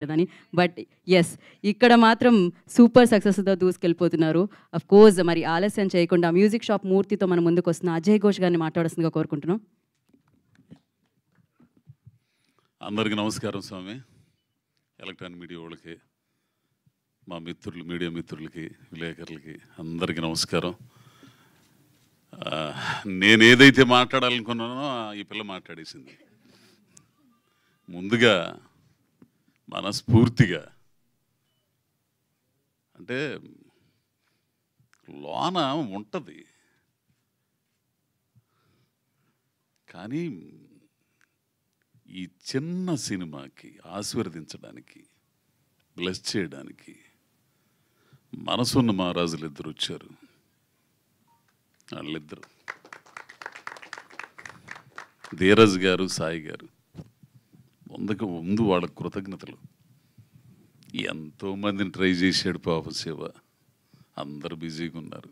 అని. But yes, ఇక్కడ మాత్రం సూపర్ సక్సెస్‌తో దూసుకెళ్ళిపోతున్నారు. ఆఫ్ కోర్స్ మరి ఆలస్యం చేయకుండా మ్యూజిక్ షాప్ మూర్తితో మన ముందుకొస్తున్న అజయ్ ఘోష్ గారిని మాట్లాడాల్సిందిగా కోరుకుంటున్నాం. అందరికీ నమస్కారం స్వామి. ఎలక్ట్రానిక్ మీడియా వాళ్ళకి, మా మిత్రులు, మీడియా మిత్రులకి, విలేకరులకి అందరికీ నమస్కారం. నేను ఏదైతే మాట్లాడాలనుకున్నానో ఈ పిల్ల మాట్లాడేసింది. ముందుగా మనస్ఫూర్తిగా అంటే లోన ఉంటుంది, కానీ ఈ చిన్న సినిమాకి ఆశీర్వదించడానికి, బ్లెస్ చేయడానికి మనసున్న మహారాజులు ఇద్దరు వచ్చారు. వాళ్ళిద్దరు ధీరజ్ గారు, సాయి గారు. ముందు వాళ్ళ కృతజ్ఞతలు. ఎంతోమందిని ట్రై చేశాడు పాప శివ, అందరు బిజీగా ఉన్నారు.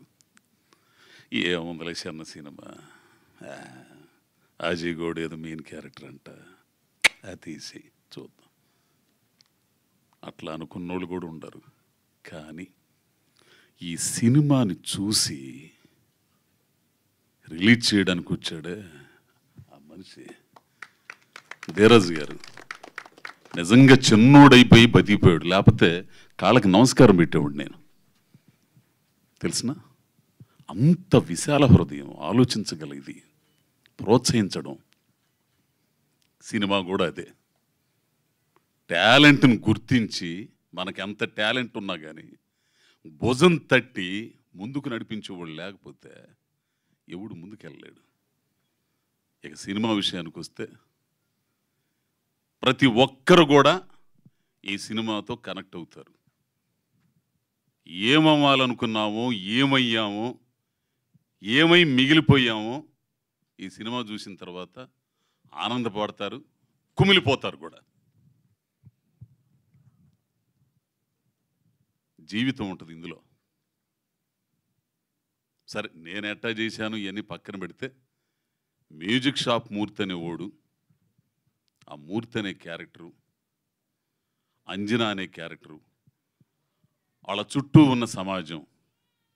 ఏముందలే చిన్న సినిమా, అజయ్ గౌడ్ ఏదో మెయిన్ క్యారెక్టర్ అంట, అది తీసి చూద్దాం అట్లా అనుకున్నోళ్ళు కూడా ఉండరు. కానీ ఈ సినిమాని చూసి రిలీజ్ చేయడానికి వచ్చాడే ఆ మనిషి ధీరజ్ గారు. నిజంగా చిన్నోడైపోయి బతికిపోయాడు, లేకపోతే కాళ్ళకి నమస్కారం పెట్టేవాడు నేను. తెలిసిన అంత విశాల హృదయం, ఆలోచించగలిగింది, ప్రోత్సహించడం. సినిమా కూడా అదే. టాలెంట్ని గుర్తించి, మనకి ఎంత టాలెంట్ ఉన్నా కానీ భుజం తట్టి ముందుకు నడిపించేవాళ్ళు లేకపోతే ఎవడు ముందుకెళ్ళలేడు. ఇక సినిమా విషయానికి వస్తే ప్రతి ఒక్కరు కూడా ఈ సినిమాతో కనెక్ట్ అవుతారు. ఏమవ్వాలనుకున్నామో, ఏమయ్యామో, ఏమై మిగిలిపోయామో ఈ సినిమా చూసిన తర్వాత ఆనందపడతారు, కుమిలిపోతారు కూడా. జీవితం ఉంటుంది ఇందులో. సరే, నేను ఎట్టా చేశాను ఇవన్నీ పక్కన పెడితే, మ్యూజిక్ షాప్ మూర్తి అనే ఓడు, ఆ మూర్తి అనే క్యారెక్టరు, అంజనా అనే క్యారెక్టరు, వాళ్ళ చుట్టూ ఉన్న సమాజం,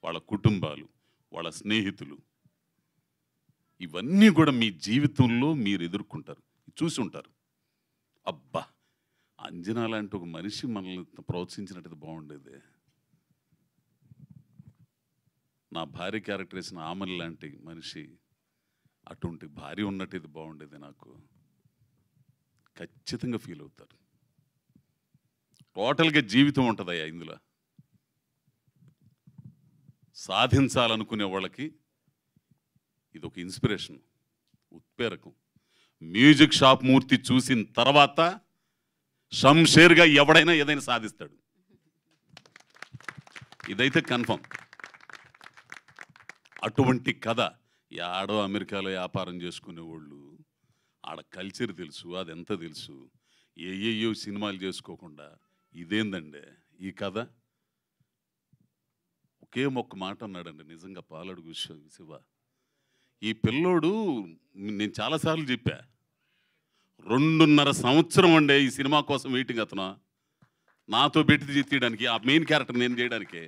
వాళ్ళ కుటుంబాలు, వాళ్ళ స్నేహితులు, ఇవన్నీ కూడా మీ జీవితంలో మీరు ఎదుర్కొంటారు, చూసి ఉంటారు. అబ్బా, అంజనా లాంటి ఒక మనిషి మనల్ని ప్రోత్సహించినట్టు బాగుండేది. నా భార్య క్యారెక్టర్ వేసిన ఆమె లాంటి మనిషి, అటువంటి భార్య ఉన్నట్టు ఇది బాగుండేది. నాకు ఖచ్చితంగా ఫీల్ అవుతారు. టోటల్గా జీవితం ఉంటుందయ్యా ఇందులో. సాధించాలనుకునే వాళ్ళకి ఇది ఒక ఇన్స్పిరేషన్, ఉత్ప్రేరకం. మ్యూజిక్ షాప్ మూర్తి చూసిన తర్వాత షంషేర్గా ఎవడైనా ఏదైనా సాధిస్తాడు, ఇదైతే కన్ఫర్మ్. అటువంటి కథ. ఆడో అమెరికాలో వ్యాపారం చేసుకునేవాళ్ళు, ఆడ కల్చర్ తెలుసు, అదెంత తెలుసు, ఏయో సినిమాలు చేసుకోకుండా ఇదేందండి ఈ కథ. ఒకే ఒక్క మాట అన్నాడండి, నిజంగా పాలడుగు శివ. ఈ పిల్లోడు, నేను చాలాసార్లు చెప్పా, 2.5 సంవత్సరం అండే ఈ సినిమా కోసం వెయిటింగ్. అతను నాతో పెట్టి తీయడానికి, ఆ మెయిన్ క్యారెక్టర్ నేను చేయడానికి.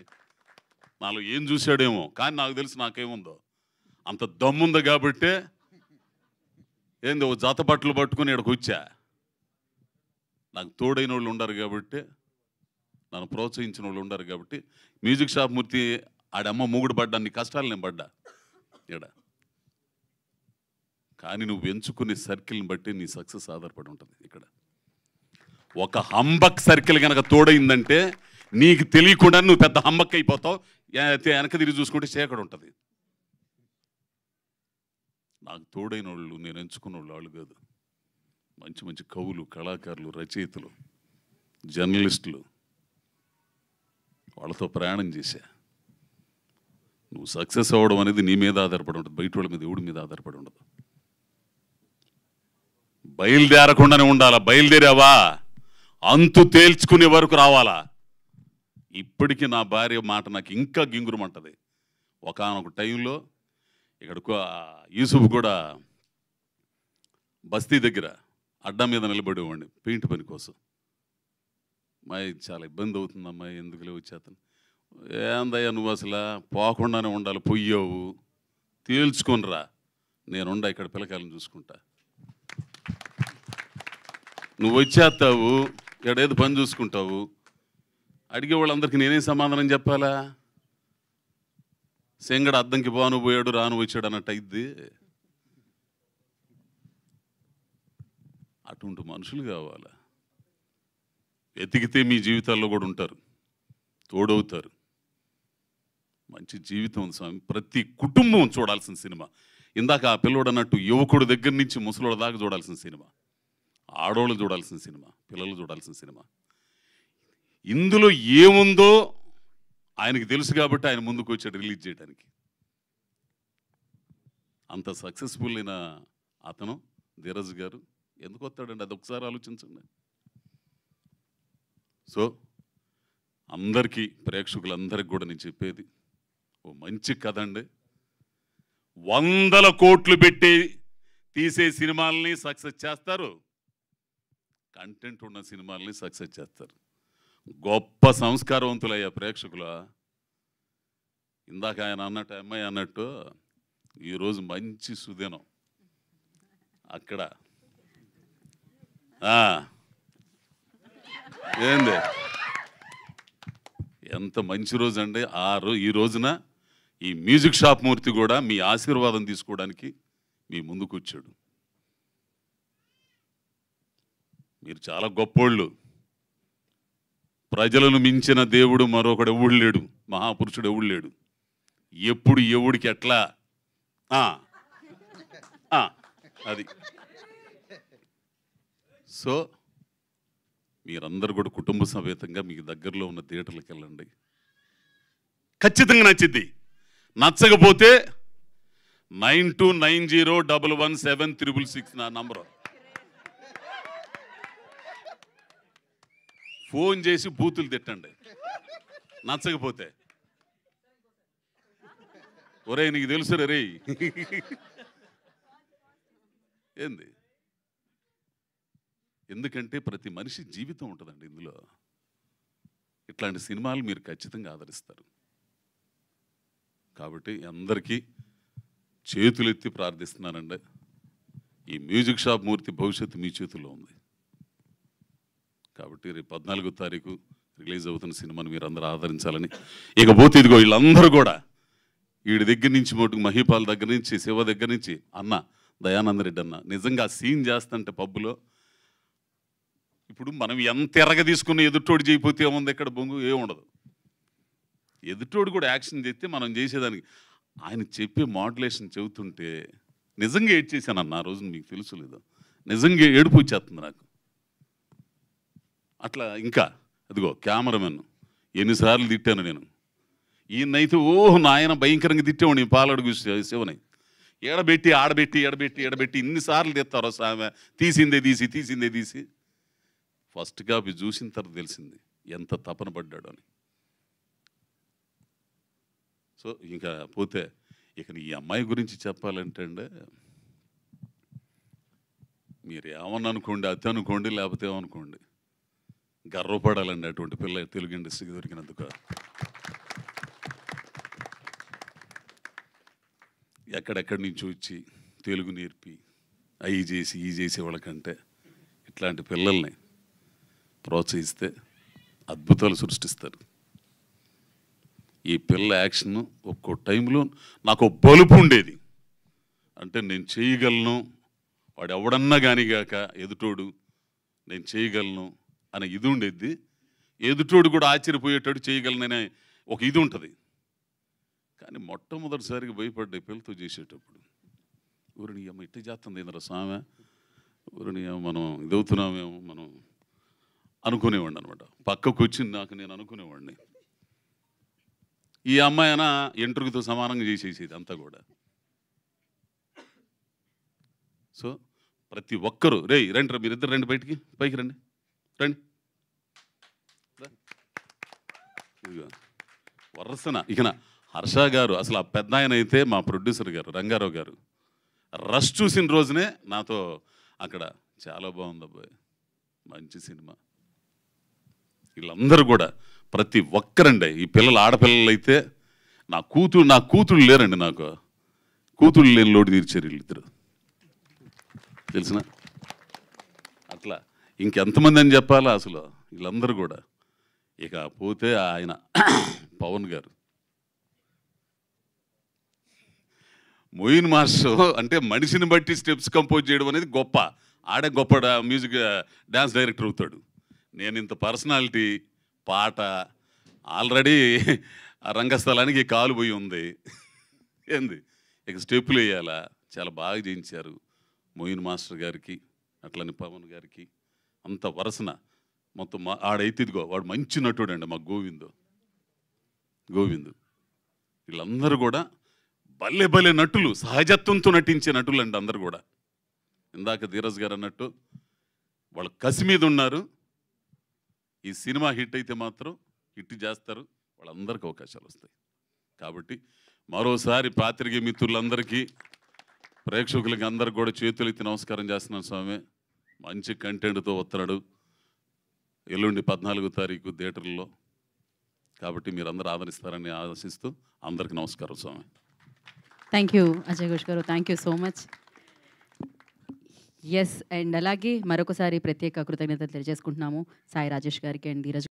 నాలో ఏం చూశాడేమో, కానీ నాకు తెలుసు నాకేముందో. అంత దమ్ముంది కాబట్టే ఏంది ఓ జాత బట్టలు పట్టుకుని ఇక్కడికి వచ్చా. నాకు తోడైన వాళ్ళు ఉండరు కాబట్టి, నన్ను ప్రోత్సహించిన వాళ్ళు ఉండరు కాబట్టి. మ్యూజిక్ షాప్ మూర్తి ఆడమ్మ మూగుడు పడ్డా, నీ కష్టాలు నేను పడ్డా ఇక్కడ. కానీ నువ్వు ఎంచుకునే సర్కిల్ని బట్టి నీ సక్సెస్ ఆధారపడి ఉంటుంది. ఇక్కడ ఒక హంబక్ సర్కిల్ కనుక తోడైందంటే నీకు తెలియకుండా నువ్వు పెద్ద హంబక్ అయిపోతావు. వెనక తిరిగి చూసుకుంటే చీకటి ఉంటుంది. నాకు తోడైన వాళ్ళు, నేను ఎంచుకున్న వాళ్ళు కాదు, మంచి మంచి కవులు, కళాకారులు, రచయితలు, జర్నలిస్టులు. వాళ్ళతో ప్రయాణం చేశా. నువ్వు సక్సెస్ అవ్వడం అనేది నీ మీద ఆధారపడి ఉంటుంది, బయట వాళ్ళ మీద, ఎవడి మీద ఆధారపడి ఉండదు. బయలుదేరకుండానే ఉండాలా. బయలుదేరావా అంతు తేల్చుకునే వరకు రావాలా. ఇప్పటికీ నా భార్య మాట నాకు ఇంకా గింగురమంటది. ఒకానొక టైంలో ఇక్కడ యూసుఫ్ కూడా బస్తీ దగ్గర అడ్డా మీద నిలబడేవాడిని పెయింట్ పని కోసం. అమ్మాయి చాలా ఇబ్బంది అవుతుంది అమ్మాయి, ఎందుకులే వచ్చేతను. ఏందయ్యా నువ్వు అసలు పోకుండానే ఉండాలి, పొయ్యావు, తేల్చుకొనిరా, నేనుండా ఇక్కడ పిల్లకాయలను చూసుకుంటా. నువ్వు వచ్చేస్తావు, ఇక్కడేదో పని చూసుకుంటావు, అడిగే వాళ్ళందరికీ నేనేం సమాధానం చెప్పాలా? సెంగడ అద్దంకి బాను పోయాడు రాను వచ్చాడు అన్నట్టు అయింది. అటువంటి మనుషులు కావాలా? ఎతికితే మీ జీవితాల్లో కూడా ఉంటారు, తోడవుతారు. మంచి జీవితం ఉంది స్వామి. ప్రతి కుటుంబం చూడాల్సిన సినిమా. ఇందాక ఆ పిల్లోడు అన్నట్టు యువకుడు దగ్గర నుంచి ముసలోడు దాకా చూడాల్సిన సినిమా, ఆడోళ్ళు చూడాల్సిన సినిమా, పిల్లలు చూడాల్సిన సినిమా. ఇందులో ఏముందో ఆయనకి తెలుసు కాబట్టి ఆయన ముందుకు వచ్చాడు రిలీజ్ చేయడానికి. అంత సక్సెస్ఫుల్ అయిన అతను ధీరజ్ గారు ఎందుకు వస్తాడండి? అది ఒకసారి ఆలోచించండి. సో అందరికీ, ప్రేక్షకులందరికీ కూడా నేను చెప్పేది, ఓ మంచి కథ అండి. 100 కోట్లు పెట్టి తీసే సినిమాలని సక్సెస్ చేస్తారు, కంటెంట్ ఉన్న సినిమాలని సక్సెస్ చేస్తారు. గొప్ప సంస్కారవంతులయ్యా ప్రేక్షకుల. ఇందాక ఆయన అన్నట్టు, అమ్మాయి అన్నట్టు, ఈరోజు మంచి సుదినం అక్కడ. ఏంది ఎంత మంచి రోజు అండి. ఈ రోజున ఈ మ్యూజిక్ షాప్ మూర్తి కూడా మీ ఆశీర్వాదం తీసుకోవడానికి మీ ముందుకు వచ్చాడు. మీరు చాలా గొప్పోళ్ళు. ప్రజలను మించిన దేవుడు మరొకడు ఎవడు లేడు, మహాపురుషుడు ఎవడు లేడు. ఎప్పుడు ఎవడికి ఎట్లా అది. సో మీరందరూ కూడా కుటుంబ సమేతంగా మీకు దగ్గరలో ఉన్న థియేటర్లకు వెళ్ళండి. ఖచ్చితంగా నచ్చిద్ది. నచ్చకపోతే 9290117666 నా నంబరు. ఫోన్ చేసి బూతులు తిట్టండి నచ్చకపోతే. ఒరే నీకు తెలుసు రే ఏంది. ఎందుకంటే ప్రతి మనిషి జీవితం ఉంటుందండి ఇందులో. ఇట్లాంటి సినిమాలు మీరు ఖచ్చితంగా ఆదరిస్తారు. కాబట్టి అందరికీ చేతులెత్తి ప్రార్థిస్తున్నానండి. ఈ మ్యూజిక్ షాప్ మూర్తి భవిష్యత్తు మీ చేతుల్లో ఉంది. కాబట్టి రేపు 14వ తారీఖు రిలీజ్ అవుతున్న సినిమాని మీరు అందరూ ఆదరించాలని. ఇకపోతే ఇదిగో వీళ్ళందరూ కూడా వీడి దగ్గర నుంచి మటుకు మహీపాల్ దగ్గర నుంచి, శివ దగ్గర నుంచి, అన్న దయానంద రెడ్డి అన్న నిజంగా సీన్ చేస్తుంటే పబ్బులో, ఇప్పుడు మనం ఎంత ఎర్రగా తీసుకున్న ఎదుటోడు చేయకపోతే ఏముంది, ఇక్కడ బొంగు ఏముండదు. ఎదుటోడు కూడా యాక్షన్ చేస్తే మనం చేసేదానికి. ఆయన చెప్పే మాడ్యులేషన్ చెబుతుంటే నిజంగా ఏడ్చేసాను ఆ రోజు. మీకు తెలుసు లేదో, నిజంగా ఏడుపు వచ్చేస్తుంది నాకు. అట్లా ఇంకా అదిగో కెమెరామెన్ ఎన్నిసార్లు తిట్టాను నేను. ఈయనైతే నాయన భయంకరంగా తిట్టేవాడిని పాలడుగు శివని. ఎడబెట్టి ఆడబెట్టి ఎడబెట్టి ఎడబెట్టి ఇన్నిసార్లు తెస్తారు సామె. తీసిందే తీసి ఫస్ట్ కాపీ చూసిన తర్వాత తెలిసింది ఎంత తపన పడ్డాడు అని. సో ఇంకా పోతే ఇక ఈ అమ్మాయి గురించి చెప్పాలంటే అండి, మీరు ఏమన్నా అనుకోండి, అతి అనుకోండి, లేకపోతే ఏమనుకోండి, గర్వపడాలండి అటువంటి పిల్ల తెలుగు ఇండస్ట్రీకి దొరికినందుకు. ఎక్కడెక్కడి నుంచి వచ్చి తెలుగు నేర్పి అవి చేసి ఈ చేసే వాళ్ళకంటే ఇట్లాంటి పిల్లల్ని ప్రోత్సహిస్తే అద్భుతాలు సృష్టిస్తారు. ఈ పిల్ల యాక్షన్ ఒక్కో టైంలో నాకు బలుపు ఉండేది. అంటే నేను చేయగలను, వాడు ఎవడన్నా కానిగాక ఎదుటోడు నేను చేయగలను అనే ఇది ఉండేది. ఎదుటోడు కూడా ఆశ్చర్యపోయేటట్టు చేయగలననే ఒక ఇది ఉంటుంది. కానీ మొట్టమొదటిసారిగా భయపడ్డా పిల్లతో చేసేటప్పుడు. ఊరిని అమ్మ ఇట్ట చేస్తుంది ఏంద్రా స్వామి, ఊరిని మనం ఇదవుతున్నామేమో మనం అనుకునేవాడిని అనమాట. పక్కకు వచ్చింది నాకు, నేను అనుకునేవాడిని ఈ అమ్మాయి అయినా ఎంట్రుకతో సమానంగా చేసేసేది అంతా కూడా. సో ప్రతి ఒక్కరూ రండి రా, మీరిద్దరు రండి, పైకి రండి. వరసన ఇకన హర్ష గారు అసలు ఆ పెద్ద ఆయన అయితే మా ప్రొడ్యూసర్ గారు రంగారావు గారు రష్ చూసిన రోజునే నాతో అక్కడ చాలా బాగుంది అబ్బాయి, మంచి సినిమా, వీళ్ళందరూ కూడా ప్రతి ఒక్కరండి, ఈ పిల్లలు ఆడపిల్లలు అయితే నా కూతుళ్ళు లేరండి, నాకు కూతుళ్ళు లేని లోటు తీర్చారు వీళ్ళిద్దరు, తెలిసిన అట్లా ఇంకెంతమంది అని చెప్పాలా అసలు వీళ్ళందరూ కూడా. ఇక పోతే ఆయన పవన్ గారు, మొయిన్ మాస్టర్ అంటే మనిషిని బట్టి స్టెప్స్ కంపోజ్ చేయడం అనేది గొప్ప, ఆడే గొప్ప మ్యూజిక్ డ్యాన్స్ డైరెక్టర్ అవుతాడు. నేను ఇంత పర్సనాలిటీ పాట ఆల్రెడీ ఆ రంగస్థలానికి కాలు పోయి ఉంది ఏంది, ఇక స్టెప్పులు వేయాలా, చాలా బాగా చేయించారు మొయిన్ మాస్టర్ గారికి, అట్లని పవన్ గారికి. అంత వరసన మొత్తం ఆడైతే ఇదిగో వాడు మంచి నటుడు అండి, మా గోవిందు వీళ్ళందరూ కూడా భలే భలే నటులు, సహజత్వంతో నటించే నటులు అండి అందరు కూడా. ఇందాక ధీరజ్ గారు అన్నట్టు వాళ్ళు కసి మీద ఉన్నారు. ఈ సినిమా హిట్ అయితే మాత్రం హిట్ చేస్తారు, వాళ్ళందరికీ అవకాశాలు వస్తాయి. కాబట్టి మరోసారి పాత్రికేయ మిత్రులందరికీ, ప్రేక్షకులకి అందరికి కూడా చేతులెత్తి నమస్కారం చేస్తున్నాను స్వామి. మంచి కంటెంట్తో వస్తున్నాడు ఎల్లుండి 14వ తారీఖు థియేటర్లో. కాబట్టి మీరు అందరూ ఆదరిస్తారని ఆశిస్తూ అందరికీ నమస్కారం స్వామి. థ్యాంక్ యూ అజయ్ ఘోష్ గారు, thank you so much. Yes, and అలాగే మరొకసారి ప్రత్యేక కృతజ్ఞతలు తెలియజేసుకుంటున్నాము సాయి రాజేష్ గారికి అండ్ ధీరజ్